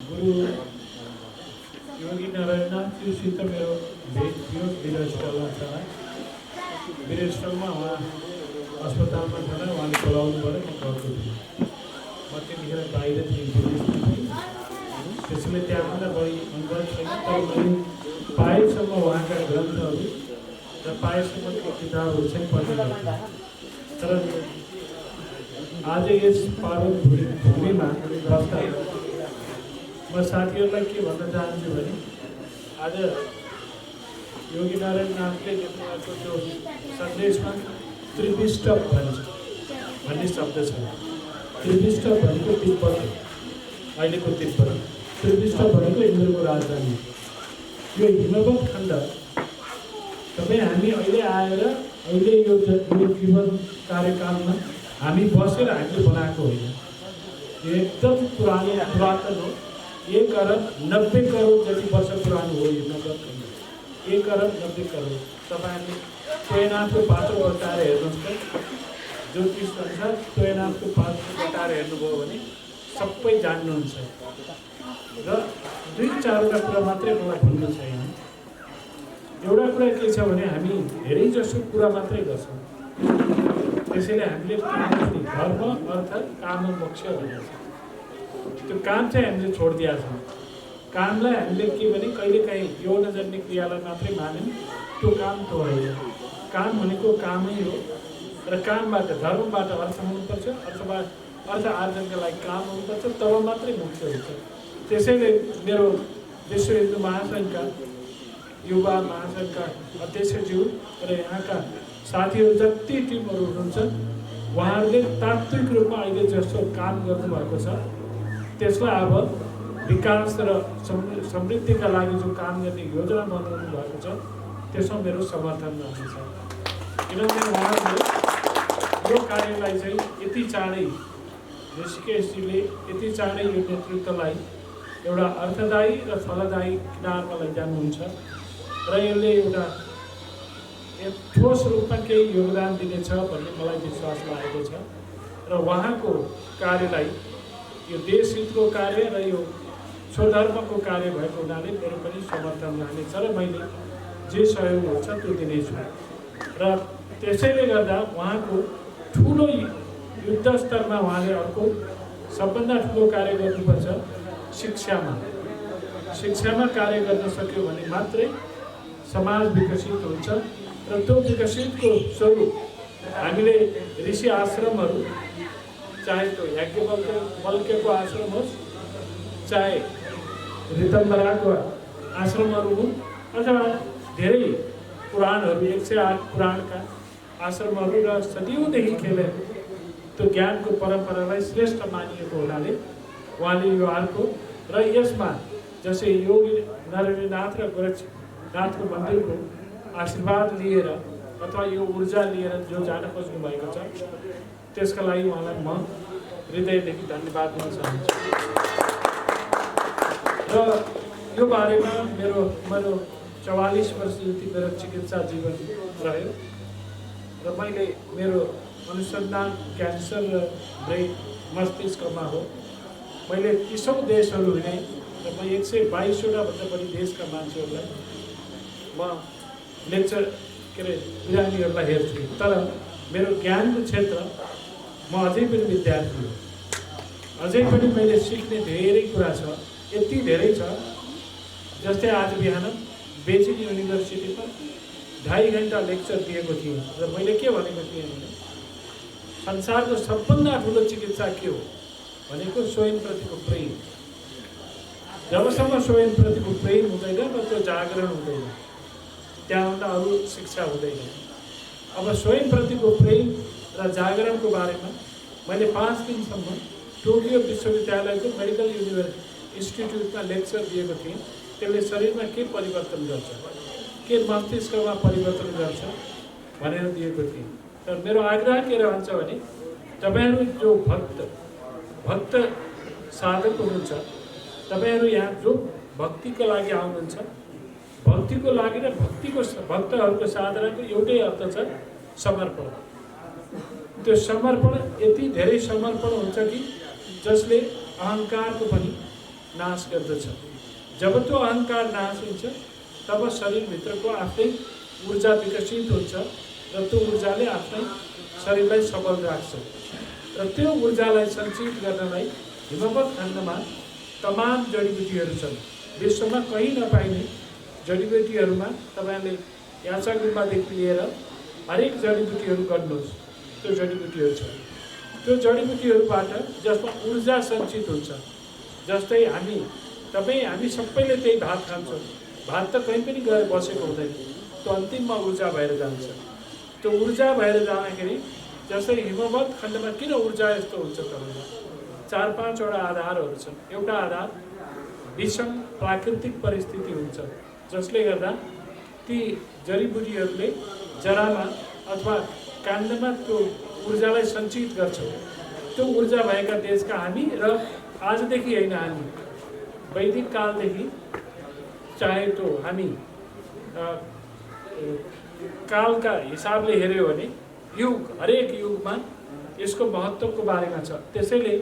गुरु योगी नारायणनाथज्यूसित मेरो भेट थियो वीरस्थलमा छ। वीरस्थलमा उहाँ अस्पतालमा थिएन, उहाँले बोलाउनु पऱ्यो, म गएको थिएँ। म त्यतिखेर बाहिर थिएँ, त्यसैले त्यहाँभन्दा बढी अनुभव छैन। तर मैले पाएसम्म उहाँका ग्रन्थहरू र पाएसम्मको किताबहरू चाहिँ पढ्ने गर्थेँ। तर आज यस पावन भूमिमा बस्दा म साथीहरूलाई के भन्न चाहन्छु भने आज योगी नारायणनाथले लेख्नुभएको त्यो सन्देशमा त्रिविष्ट भन्ने शब्द छ। त्रिविष्ट भनेको तिब्बत, अहिलेको तिब्बत। त्रिविष्ट भनेको इन्द्रको राजधानी। यो हिमवत खण्ड तपाईँ हामी अहिले आएर अहिले यो जीवन कार्यकालमा हामी बसेर हामीले बनाएको होइन। यो एकदम पुरातन हो। 1 अरब 90 करोड जति वर्ष पुरानो हो यो हिमवत खण्ड। 1 अरब 90 करोड। तपाईँहरूले तोयनाथको पात्रो बटाएर हेर्नुहोस् त, ज्योतिष अनुसार तोयनाथको पात्रो बटाएर हेर्नुभयो भने सबै जान्नुहुन्छ। र 2-4वटा कुरा मात्रै मलाई भन्नु छैन। एउटा कुरा के छ भने हामी धेरै जसो कुरा मात्रै गर्छौँ। त्यसैले हामीले धर्म अर्थ काम मोक्ष भनेको छ। त्यो काम चाहिँ हामीले छोडिदिएका छौँ। कामलाई हामीले के भने कहिलेकाहीँ यौनजन्य क्रियालाई मात्रै मान्यौँ, त्यो काम त होइन। काम भनेको कामै हो र कामबाट धर्मबाट अर्थ हुनुपर्छ अथवा अर्थ आर्जनका लागि काम हुनुपर्छ, तब मात्रै मोक्ष हुन्छ। त्यसैले मेरो विश्व हिन्दू महासङ्घका युवा महासङ्घका अध्यक्षज्यू र यहाँका साथीहरू जति टिमहरू हुनुहुन्छ उहाँहरूले तात्विक रूपमा अहिले जस्तो काम गर्नुभएको छ त्यसलाई अब विकास र समृद्धिका लागि जो काम गर्ने योजना बनाउनु भएको छ त्यसमा मेरो समर्थन रहनेछ। किनभने उहाँहरूले यो कार्यलाई चाहिँ यति चाँडै ऋषिकेशजीले यति चाँडै यो नेतृत्वलाई एउटा अर्थदायी र फलदायी किनारमा लैजानुहुन्छ र यसले एउटा ठोस रूपमा केही योगदान दिनेछ भन्ने मलाई विश्वास लागेको छ। र उहाँको कार्यलाई यो देश हितको कार्य र यो स्वधर्मको कार्य भएको हुनाले मेरो पनि समर्थन रहनेछ र मैले जे सहयोग हुन्छ त्यो दिनेछु। र त्यसैले गर्दा उहाँको ठुलो युद्ध स्तरमा उहाँले अर्को सबभन्दा ठुलो कार्य गर्नुपर्छ शिक्षामा। शिक्षामा कार्य गर्न सक्यो भने मात्रै समाज विकसित हुन्छ र त्यो विकसितको स्वरूप हामीले ऋषि आश्रमहरू, चाहे त्यो याज्ञवल्क्यको आश्रम होस्, चाहे ऋतम्बराको आश्रमहरू हुन्, अथवा धेरै पुराणहरू 108 पुराणका आश्रमहरू र सदियौँदेखि खेलेको त्यो ज्ञानको परम्परालाई श्रेष्ठ मानिएको हुनाले उहाँले यो अर्को र यसमा जसै योगी नारायणनाथ र गोरक्षनाथको मन्दिरको आशीर्वाद लिएर अथवा यो ऊर्जा लिएर जो जान खोज्नु भएको छ त्यसका लागि उहाँलाई म हृदयदेखि धन्यवाद दिन चाहन्छु। र यो बारेमा मेरो 44 वर्ष जति मेरो चिकित्सा जीवन रह्यो र मैले मेरो अनुसन्धान क्यान्सर र ब्रेन मस्तिष्कमा हो। मैले 30औं देशहरू हिँडेँ र म 122वटा भन्दा बढी देशका मान्छेहरूलाई म लेक्चर बिरामीहरूलाई हेर्छु। तर मेरो ज्ञानको क्षेत्र म अझै पनि विद्यार्थी हो। अझै पनि मैले सिक्ने धेरै कुरा छ, यति धेरै छ। जस्तै आज बिहान बेजिङ युनिभर्सिटीमा 2.5 घन्टा लेक्चर दिएको थिएँ र मैले के भनेको थिएँ भने संसारको सबभन्दा ठुलो चिकित्सा के हो भनेको स्वयंप्रतिको प्रेम। जबसम्म स्वयंप्रतिको प्रेम हुँदैन र त्यो जागरण हुँदैन त्यहाँभन्दा अरू शिक्षा हुँदैन। अब स्वयंप्रतिको प्रेम र जागरणको बारेमा मैले 5 दिनसम्म टोकियो विश्वविद्यालयको मेडिकल इन्स्टिट्युटमा लेक्चर दिएको थिएँ। त्यसले शरीरमा के परिवर्तन गर्छ, के मस्तिष्कमा परिवर्तन गर्छ भनेर दिएको थिएँ। तर मेरो आग्रह के रहन्छ भने तपाईहरू जो भक्त साधक हुनुहुन्छ, तपाईहरू यहाँ जो भक्तिको लागि आउनुहुन्छ, भक्तिको लागि र भक्तहरूको साधनाको एउटै अर्थ छ समर्पण। त्यो समर्पण यति धेरै समर्पण हुन्छ कि जसले अहङ्कारको पनि नाश गर्दछ। जब त्यो अहंकार नाश हुन्छ तब शरीरभित्रको आफ्नै ऊर्जा विकसित हुन्छ र त्यो ऊर्जाले आफ्नै शरीरलाई सबल राख्छ र त्यो ऊर्जालाई सञ्चित गर्नलाई हिमवत खण्डमा तमाम जडीबुटीहरू छन्। विश्वमा कहीँ नपाइने जडीबुटीहरूमा तपाईँले याचा गुम्बादेखि लिएर हरेक जडीबुटीहरू गर्नुहोस्, त्यो जडीबुटीहरू छ। त्यो जडीबुटीहरूबाट जसमा ऊर्जा सञ्चित हुन्छ, जस्तै हामी सबैले त्यही भात खान्छौँ, भात त कहीँ पनि गएर बसेको हुँदैन, त्यो अन्तिममा ऊर्जा भएर जान्छ। त्यो ऊर्जा भएर जाँदाखेरि जस्तै हिमवत खण्डमा किन ऊर्जा यस्तो हुन्छ तपाईँलाई 4-5वटा आधारहरू छन्। एउटा आधार विषम प्राकृतिक परिस्थिति हुन्छ जसले गर्दा ती जडीबुटीहरूले जरामा अथवा काण्डमा त्यो ऊर्जालाई सञ्चित गर्छ। त्यो ऊर्जा भएका देशका हामी र आजदेखि होइन, हामी वैदिक कालदेखि चाहे त्यो हामी कालका हिसाबले हेऱ्यो भने युग हरेक युगमा यसको महत्त्वको बारेमा छ। त्यसैले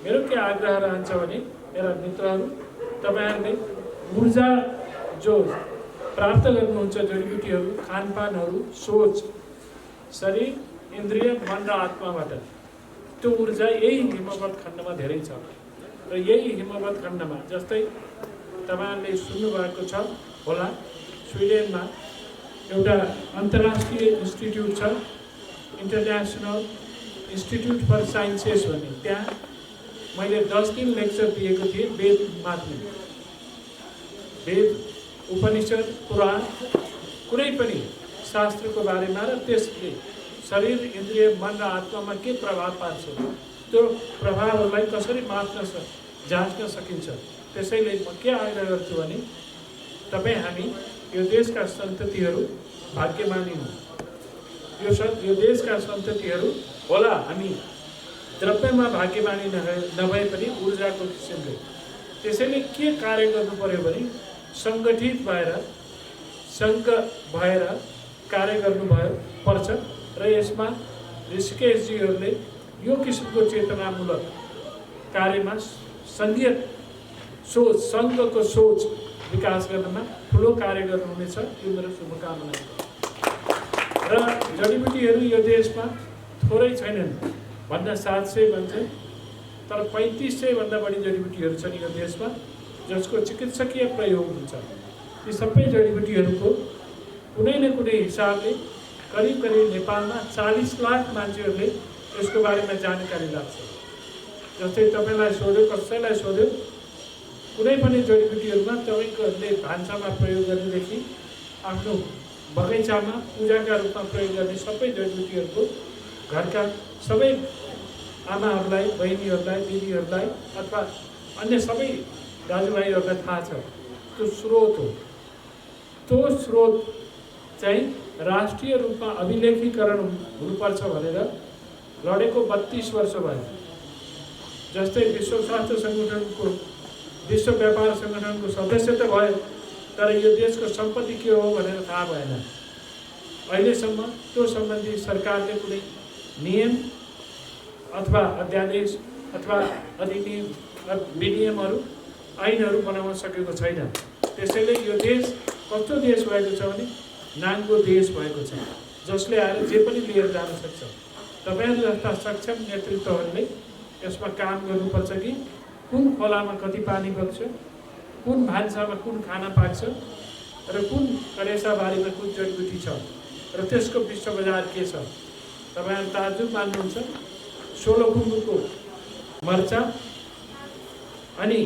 मेरो के आग्रह रहन्छ भने मेरा मित्रहरू, तपाईँहरूले ऊर्जा जो प्राप्त गर्नुहुन्छ जडीबुटीहरू, खानपानहरू, सोच, शरीर, इन्द्रिय, मन र आत्माबाट त्यो ऊर्जा यही हिमवत खण्डमा धेरै छ र यही हिमवत खण्डमा जस्तै तपाईँहरूले सुन्नुभएको छ होला, स्विडेनमा एउटा अन्तर्राष्ट्रिय इन्स्टिट्युट छ, इन्टरनेसनल इन्स्टिट्युट फर साइन्सेस भन्ने। त्यहाँ मैले 10 दिन लेक्चर दिएको थिएँ वेदमाथि। वेद, उपनिषद, पुराण, कुनै पनि शास्त्रको बारेमा र त्यसले शरीर, इन्द्रिय, मन र आत्मामा के प्रभाव पार्छ, त्यो प्रभावहरूलाई कसरी जाँच्न सकिन्छ। त्यसैले म के आग्रह गर्छु भने तपाईँ हामी यो देशका सन्ततिहरू भाग्यमानी हौँ। यो देशका सन्ततिहरू होला, हामी द्रव्यमा भाग्यमानी नभए पनि ऊर्जाको किसिमले। त्यसैले के कार्य गर्नु पर्यो भने सङ्गठित भएर कार्य पर्छ र यसमा ऋषिकेशजीहरूले यो किसिमको चेतनामूलक कार्यमा सङ्घीय सोच, सङ्घको सोच विकास गर्नमा ठुलो कार्य गर्नुहुनेछ। यो मेरो शुभकामना र जडीबुटीहरू यो देशमा थोरै छैनन्, भन्दा 700 भन्छ, तर 3500 भन्दा बढी जडीबुटीहरू छन् यो देशमा जसको चिकित्सकीय प्रयोग हुन्छ। ती सबै जडीबुटीहरूको कुनै न कुनै हिसाबले करिब नेपालमा 40 लाख मान्छेहरूले यसको बारेमा जानकारी लाग्छ। जस्तै तपाईँलाई सोध्यो, कसैलाई सोध्यो, कुनै पनि जडीबुटीहरूमा तपाईँले भान्सामा प्रयोग गर्नेदेखि आफ्नो बगैँचामा पूजाका रूपमा प्रयोग गर्ने सबै जडीबुटीहरूको घरका सबै आमाहरूलाई, बहिनीहरूलाई, दिदीहरूलाई अथवा अन्य सबै दाजुभाइहरूलाई थाहा छ। त्यो स्रोत हो। त्यो स्रोत चाहिँ राष्ट्रिय रूपमा अभिलेखीकरण हुनुपर्छ भनेर लडेको 32 वर्ष भयो। जस्तै विश्व स्वास्थ्य सङ्गठनको, विश्व व्यापार सङ्गठनको सदस्य त भयो, तर यो देशको सम्पत्ति के हो भनेर थाहा भएन। अहिलेसम्म त्यो सम्बन्धी सरकारले कुनै नियम अथवा अध्यादेश अथवा अधिनियम, विनियमहरू, ऐनहरू बनाउन सकेको छैन। त्यसैले यो देश कस्तो देश भएको छ भने नाङ्गो देश भएको छ, जसले आएर जे पनि लिएर जान सक्छ। तपाईँहरू जस्ता सक्षम नेतृत्वहरूले यसमा काम गर्नुपर्छ कि कुन खोलामा कति पानी बग्छ, कुन भान्सामा कुन खाना पाक्छ र कुन करेसाबारीमा कुन जडीबुटी छ र त्यसको विश्व बजार के छ। तपाईँहरू ताजुब मान्नुहुन्छ। सोलुखुम्बुको मर्चा अनि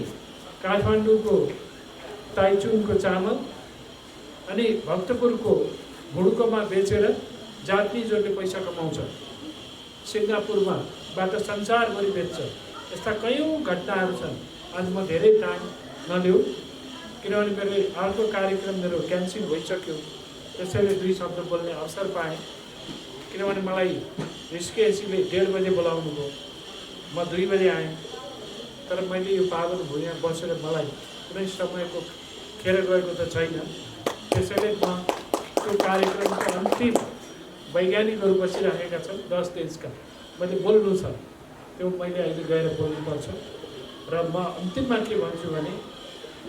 काठमाडौँको ताइचुनको चामल अनि भक्तपुरको भुड्कोमा बेचेर जापानिजहरूले पैसा कमाउँछ, सिङ्गापुरबाट संसारभरि बेच्छ। यस्ता कयौँ घटनाहरू छन्। आज म धेरै टाइम नलिउँ किनभने मेरो अर्को कार्यक्रम मेरो क्यान्सल भइसक्यो, त्यसैले 2 शब्द बोल्ने अवसर पाएँ। किनभने मलाई ऋषिकेशजीले 1:30 बजे बोलाउनु भयो, म 2 बजे आएँ, तर मैले यो पावन भुइँमा बसेर मलाई कुनै समयको खेर गएको त छैन। त्यसैले म त्यो कार्यक्रमको अन्तिम वैज्ञानिकहरू बसिराखेका छन् 10 देशका, मैले बोल्नु छ, त्यो मैले अहिले गएर बोल्नुपर्छ। र म अन्तिममा के भन्छु भने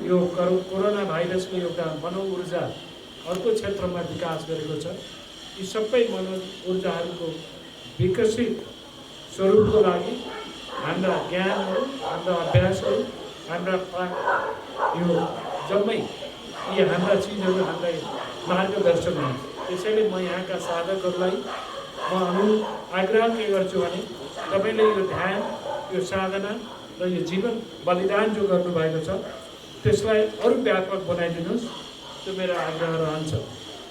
यो कोरोना भाइरसले एउटा मनोऊर्जा अर्को क्षेत्रमा विकास गरेको छ। यी सबै मनोऊर्जाहरूको विकसित स्वरूपको लागि हाम्रा ज्ञानहरू, हाम्रा अभ्यासहरू, हाम्रा यो जम्मै यी हाम्रा चिजहरू हामीलाई मार्गदर्शन हुन्छ। त्यसैले म यहाँका साधकहरूलाई म आग्रह के गर्छु भने तपाईँले यो ध्यान, यो साधना र यो जीवन बलिदान जो गर्नुभएको छ त्यसलाई अरू व्यापक बनाइदिनुहोस्। त्यो मेरो आग्रह रहन्छ।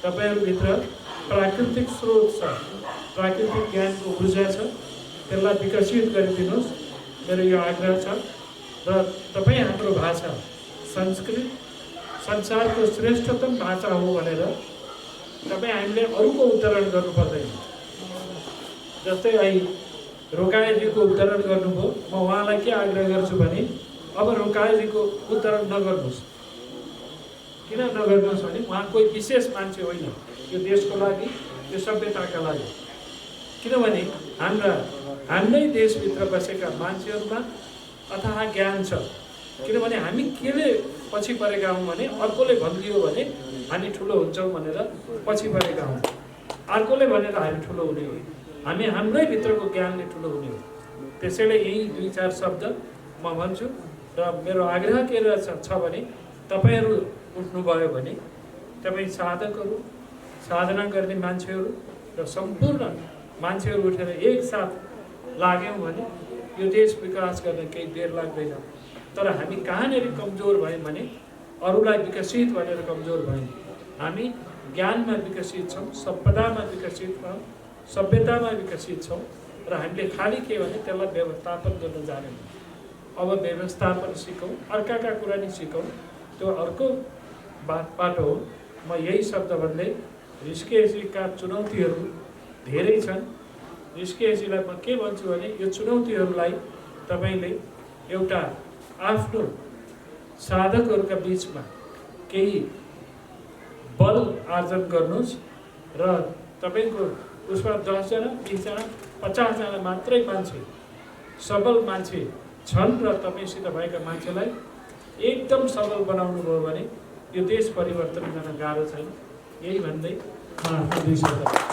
तपाईँहरूभित्र प्राकृतिक स्रोत छ, प्राकृतिक ज्ञानको ऊर्जा छ, त्यसलाई विकसित गरिदिनुहोस् मेरो यो आग्रह छ। र तपाईँ हाम्रो भाषा संस्कृत संसारको श्रेष्ठतम भाषा हो भनेर तपाईँ हामीले अरूको उद्धरण गर्नु पर्दैन। जस्तै अहिले रोकाएजीको उद्धरण गर्नुभयो, म उहाँलाई के आग्रह गर्छु भने अब रोकाएजीको उद्धरण नगर्नुहोस्। किन नगर्नुहोस् भने उहाँ कोही विशेष मान्छे होइन यो देशको लागि, यो सभ्यताका लागि। किनभने हाम्रै देशभित्र बसेका मान्छेहरूमा अथाह ज्ञान छ। किनभने हामी केले पछि परेका हौँ भने अर्कोले भनिदियो भने हामी ठुलो हुन्छौँ भनेर पछि परेका हौँ। अर्कोले भनेर हामी ठुलो हुने हो, हामी हाम्रै भित्रको ज्ञानले ठुलो हुने हो। त्यसैले यही 2-4 शब्द म भन्छु र मेरो आग्रह के रहेछ भने तपाईँहरू उठ्नुभयो भने तपाईँ साधकहरू, साधना गर्ने मान्छेहरू र सम्पूर्ण मान्छेहरू उठेर एकसाथ लाग्यौँ भने यो देश विकास गर्न केही बेर लाग्दैन। तर हामी कहाँनिर कमजोर भयौँ भने अरूलाई विकसित भनेर कमजोर भयौँ। हामी ज्ञानमा विकसित छौँ, सम्पदामा विकसित छौँ, सभ्यतामा विकसित छौँ र हामीले खालि के भने त्यसलाई व्यवस्थापन गर्न जानेनौँ। अब व्यवस्थापन सिकौँ, अर्काका कुरा नि सिकौँ, त्यो अर्को बाटो हो। म यही शब्द भन्दै ऋषिकेशजीका चुनौतीहरू धेरै छन्। ऋषिकेशजीलाई म के भन्छु भने यो चुनौतीहरूलाई तपाईँले एउटा आफ्नो साधकहरूका बिचमा केही बल आर्जन गर्नुहोस् र तपाईँको उसमा 10 जना, 20 जना, 50 जना मात्रै मान्छे, सबल मान्छे छन् र तपाईँसित भएका मान्छेलाई एकदम सबल बनाउनु भयो भने यो देश परिवर्तन गर्न गाह्रो छैन। यही भन्दै म आफ्नो 2 शब्द